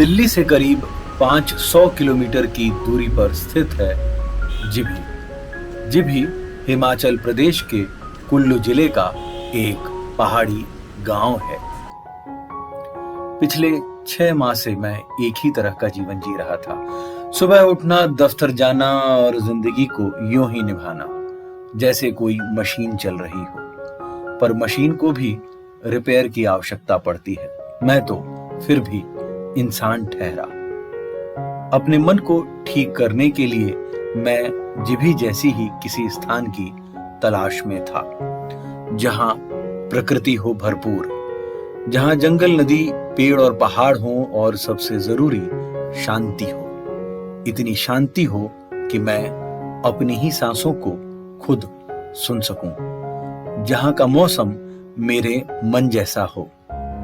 दिल्ली से करीब 500 किलोमीटर की दूरी पर स्थित है जिभी। जिभी हिमाचल प्रदेश के कुल्लू जिले का एक पहाड़ी गांव है। पिछले 6 माह से मैं एक ही तरह का जीवन जी रहा था। सुबह उठना, दफ्तर जाना और जिंदगी को यूं ही निभाना जैसे कोई मशीन चल रही हो। पर मशीन को भी रिपेयर की आवश्यकता पड़ती है। मैं तो फिर भी इंसान ठहरा। अपने मन को ठीक करने के लिए मैं जिभी जैसी ही किसी स्थान की तलाश में था, जहां प्रकृति हो भरपूर, जहां जंगल, नदी, पेड़ और पहाड़ हो और सबसे जरूरी शांति हो। इतनी शांति हो कि मैं अपनी ही सांसों को खुद सुन सकूं, जहां का मौसम मेरे मन जैसा हो,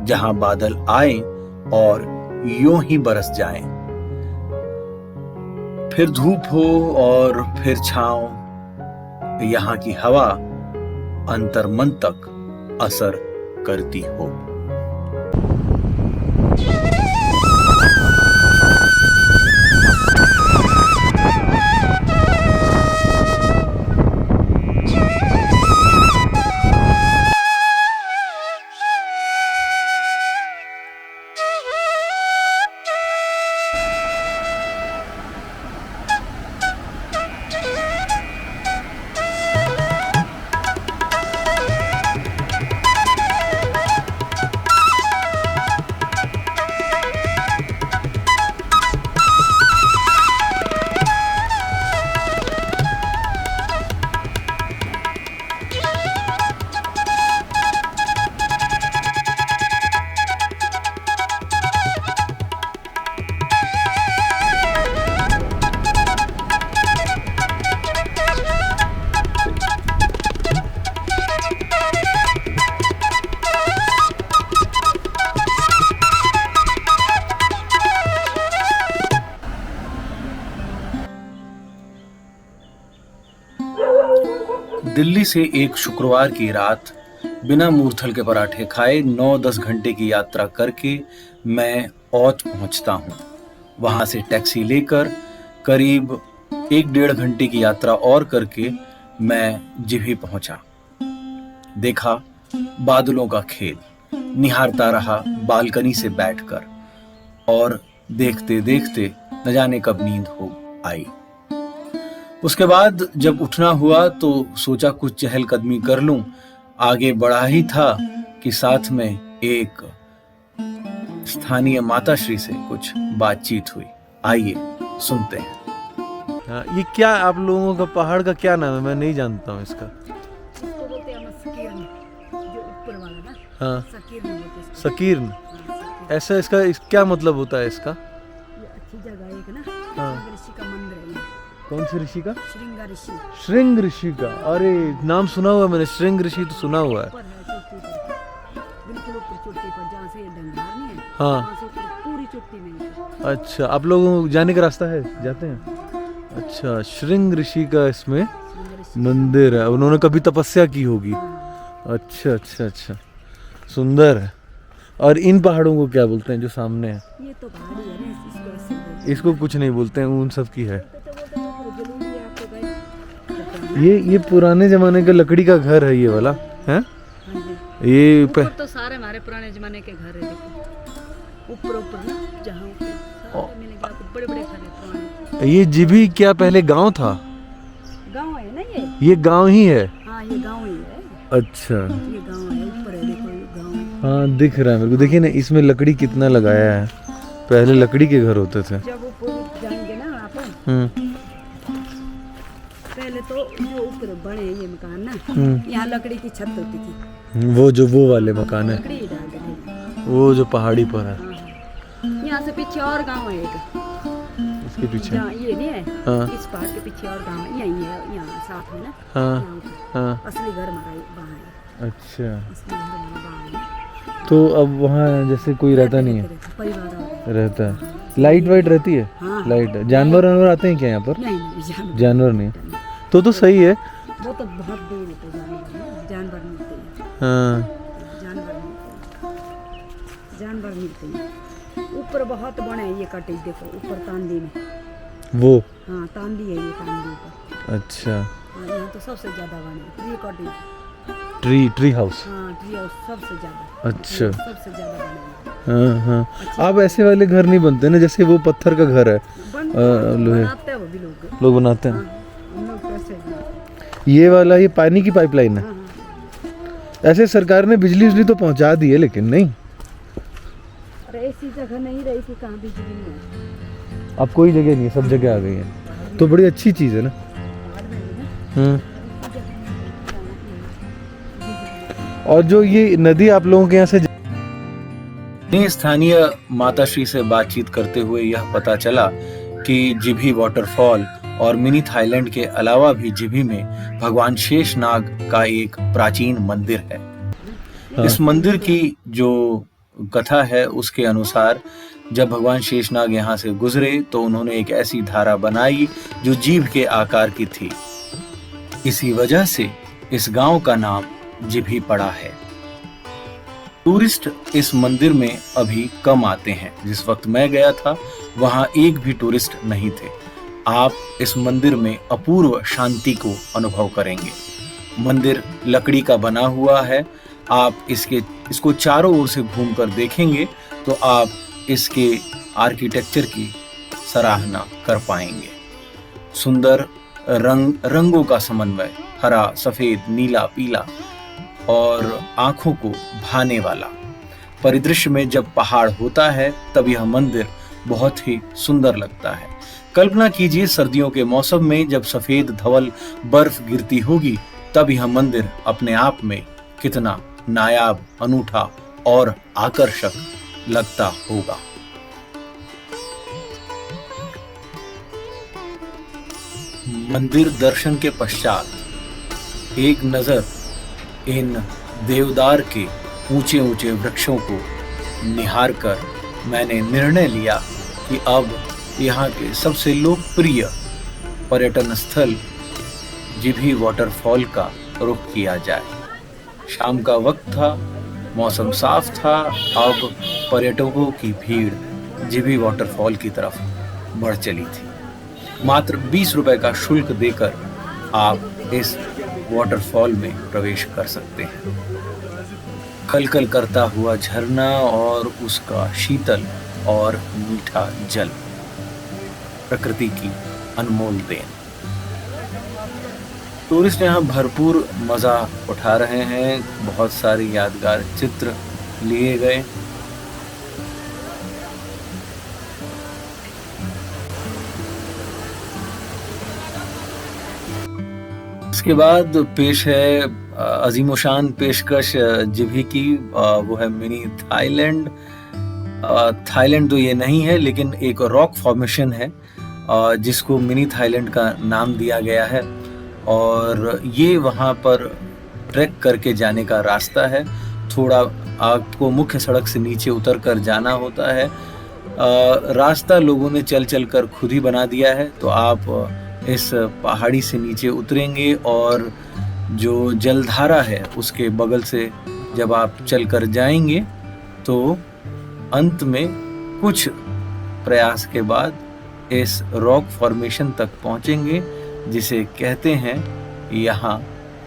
जहां बादल आए और यूं ही बरस जाएं, फिर धूप हो और फिर छांव। यहाँ की हवा अंतर मन तक असर करती हो। दिल्ली से एक शुक्रवार की रात बिना मूर्थल के पराठे खाए 9-10 घंटे की यात्रा करके मैं औध पहुंचता हूं। वहां से टैक्सी लेकर करीब 1-1.5 घंटे की यात्रा और करके मैं जिभी पहुंचा। देखा बादलों का खेल, निहारता रहा बालकनी से बैठकर, और देखते देखते न जाने कब नींद हो आई। उसके बाद जब उठना हुआ तो सोचा कुछ चहलकदमी कर लूं। आगे बढ़ा ही था कि साथ में एक स्थानीय माताश्री से कुछ बातचीत हुई। आइए सुनते हैं। हाँ, ये क्या आप लोगों का पहाड़ का क्या नाम है? मैं नहीं जानता हूँ इसका। हाँ, सकीर्न। ऐसा इसका क्या मतलब होता है इसका? अच्छी जगह एक ना, हाँ। ऋषि का मंदिर है। कौन से ऋषि का? श्रृंग ऋषि। श्रृंग ऋषि का? अरे नाम सुना हुआ है मैंने, श्रृंग ऋषि तो सुना हुआ है। ऊपर है चोटी पर, बिल्कुल ऊपर चोटी पर, जहाँ से ये डंगार नहीं है, हाँ। वहाँ से ऊपर पूरी चोटी में है। अच्छा, आप लोगों जाने का रास्ता है? जाते हैं? अच्छा, श्रृंग ऋषि का इसमें श्रृंग ऋषि। मंदिर है। उन्होंने कभी तपस्या की होगी। हाँ। अच्छा अच्छा अच्छा, सुंदर है। और इन पहाड़ों को क्या बोलते हैं जो सामने है? ये तो पहाड़ी है ना, इसको ऐसे बोलते हैं। इसको कुछ नहीं बोलते हैं, उन सब की है। तो बोलते हैं, वो जरूरी है आपको गए। ये पुराने जमाने का लकड़ी का घर है ये वाला है। हाँ जी। ये ऊपर तो सारे हमारे पुराने जमाने के घर है, देखो ऊपर ऊपर ना, जहाँ ऊपर सारे मिलेंगे आपको, बड़े बड़े घर है पुराने। ये जिभी क्या पहले गांव था? गाँव है ना ये? ये गांव ही है? हाँ, ये गाँव ही है। अच्छा, ये गाँव है, ऊपर है, देखो ये गाँव है। हाँ दिख रहा है मेरे को। देखिए ना, इसमें लकड़ी कितना लगाया है। पहले लकड़ी के घर होते थे। जब ऊपर जाएंगे ना आप, पहले तो जो ऊपर बने ये मकान ना, यहाँ लकड़ी की छत होती थी। वो वाले मकान है, लकड़ी ही डालते थे। वो जो पहाड़ी पर है। हाँ। यहाँ से पीछे और गांव है एक, इसके पीछे। जहाँ ये नहीं है, हाँ। इस पहाड़ के पीछे और गांव है, यही है, यहाँ साथ में ना। हाँ यहाँ ऊपर। हाँ। असली घर हमारा वहाँ है। अच्छा, असली घर हमारा वहाँ है। तो अब वहाँ जैसे कोई रहता नहीं है? परिवार और रहता है। लाइट वाइट रहती है? हाँ। लाइट। जानवर वानवर आते हैं क्या यहाँ पर? नहीं, जानवर नहीं। तो सही है। वो तो बहुत दूर होते जानवर मिलते हैं। हाँ, जानवर मिलते हैं। ऊपर बहुत बड़े हैं ये कॉटेज, देखो ऊपर तांदी में। वो हाँ तांदी है ये, तांदी ऊपर। अच्छा, हाँ यहाँ तो सबसे ज्यादा बने हैं ये कॉटेज। Tree house. हाँ ट्री हाउस सबसे ज्यादा। अच्छा। सबसे ज्यादा बने हैं। हाँ हाँ, अब ऐसे वाले घर नहीं बनते ना, जैसे वो पत्थर का घर है, लोहे बनाते हैं वो भी लोग। लोग बनाते हैं। हाँ, हम लोग कैसे बनाते हैं। ये वाला ये पानी की पाइपलाइन है। हाँ, हाँ। ऐसे सरकार ने बिजली तो पहुंचा दी है, लेकिन नहीं, अरे ऐसी जगह नहीं रही थी, कहाँ बिजली नहीं है। अब कोई जगह नहीं है, सब जगह आ गई है, तो बड़ी अच्छी चीज़ है ना। और जो ये नदी आप लोगों के यहाँ से ने स्थानीय माताश्री से बातचीत करते हुए यह पता चला कि जिभी वाटरफॉल और मिनी थाईलैंड के अलावा भी जिभी में भगवान शेषनाग का एक प्राचीन मंदिर है। इस मंदिर की जो कथा है उसके अनुसार जब भगवान शेषनाग यहाँ से गुजरे तो उन्होंने एक ऐसी धारा बनाई जो जीभ के आकार की थी। इसी वजह से इस गांव का नाम जिभी पड़ा है। टूरिस्ट इस मंदिर में अभी कम आते हैं। जिस वक्त मैं गया था वहां एक भी टूरिस्ट नहीं थे। आप इस मंदिर में अपूर्व शांति को अनुभव करेंगे। मंदिर लकड़ी का बना हुआ है। आप इसको चारों ओर से घूमकर देखेंगे तो आप इसके आर्किटेक्चर की सराहना कर पाएंगे। सुंदर रंगों का समन्वय, हरा, सफेद, नीला, पीला और आंखों को भाने वाला परिदृश्य में जब पहाड़ होता है तब यह मंदिर बहुत ही सुंदर लगता है। कल्पना कीजिए सर्दियों के मौसम में जब सफेद धवल बर्फ गिरती होगी तब यह मंदिर अपने आप में कितना नायाब, अनूठा और आकर्षक लगता होगा। मंदिर दर्शन के पश्चात एक नजर इन देवदार के ऊंचे ऊंचे वृक्षों को निहार कर मैंने निर्णय लिया कि अब यहाँ के सबसे लोकप्रिय पर्यटन स्थल जिभी वाटरफॉल का रुख किया जाए। शाम का वक्त था, मौसम साफ था। अब पर्यटकों की भीड़ जिभी वाटरफॉल की तरफ बढ़ चली थी। मात्र 20 रुपए का शुल्क देकर आप इस वाटरफॉल में प्रवेश कर सकते हैं। कलकल करता हुआ झरना और उसका शीतल और मीठा जल प्रकृति की अनमोल देन। टूरिस्ट यहाँ भरपूर मजा उठा रहे हैं। बहुत सारे यादगार चित्र लिए गए। इसके बाद पेश है अजीमोशान पेशकश जिभी की, वो है मिनी थाईलैंड। थाईलैंड तो ये नहीं है लेकिन एक रॉक फॉर्मेशन है जिसको मिनी थाईलैंड का नाम दिया गया है और ये वहाँ पर ट्रैक करके जाने का रास्ता है। थोड़ा आपको मुख्य सड़क से नीचे उतर कर जाना होता है। रास्ता लोगों ने चल चल कर खुद ही बना दिया है। तो आप इस पहाड़ी से नीचे उतरेंगे और जो जलधारा है उसके बगल से जब आप चल कर जाएंगे तो अंत में कुछ प्रयास के बाद इस रॉक फॉर्मेशन तक पहुंचेंगे जिसे कहते हैं यहाँ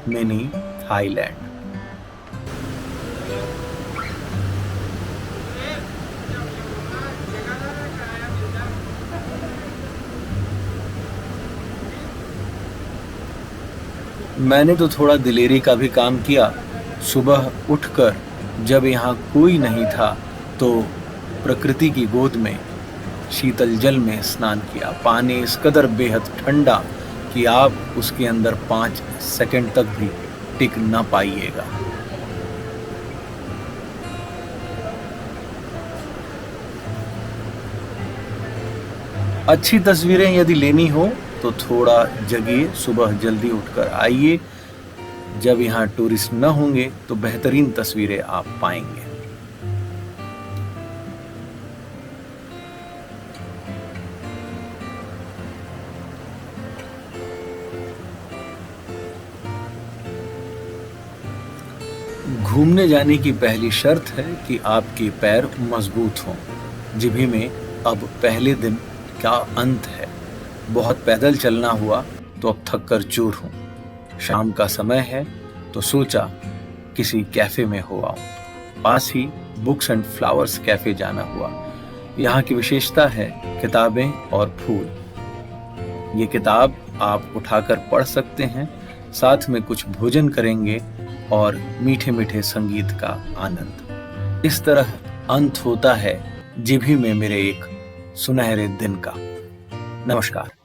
मिनी थाईलैंड। मैंने तो थोड़ा दिलेरी का भी काम किया। सुबह उठकर जब यहाँ कोई नहीं था तो प्रकृति की गोद में शीतल जल में स्नान किया। पानी इस कदर बेहद ठंडा कि आप उसके अंदर 5 सेकंड तक भी टिक ना पाइएगा। अच्छी तस्वीरें यदि लेनी हो तो थोड़ा जगिए, सुबह जल्दी उठकर आइए। जब यहाँ टूरिस्ट न होंगे तो बेहतरीन तस्वीरें आप पाएंगे। घूमने जाने की पहली शर्त है कि आपके पैर मजबूत हों। जिभी में अब पहले दिन क्या अंत है। बहुत पैदल चलना हुआ तो अब थक कर चूर हूँ। शाम का समय है तो सोचा किसी कैफे में हो आऊं। पास ही बुक्स एंड फ्लावर्स कैफे जाना हुआ। यहाँ की विशेषता है किताबें और फूल। ये किताब आप उठाकर पढ़ सकते हैं, साथ में कुछ भोजन करेंगे और मीठे मीठे संगीत का आनंद। इस तरह अंत होता है जिभी में मेरे एक सुनहरे दिन का। नमस्कार।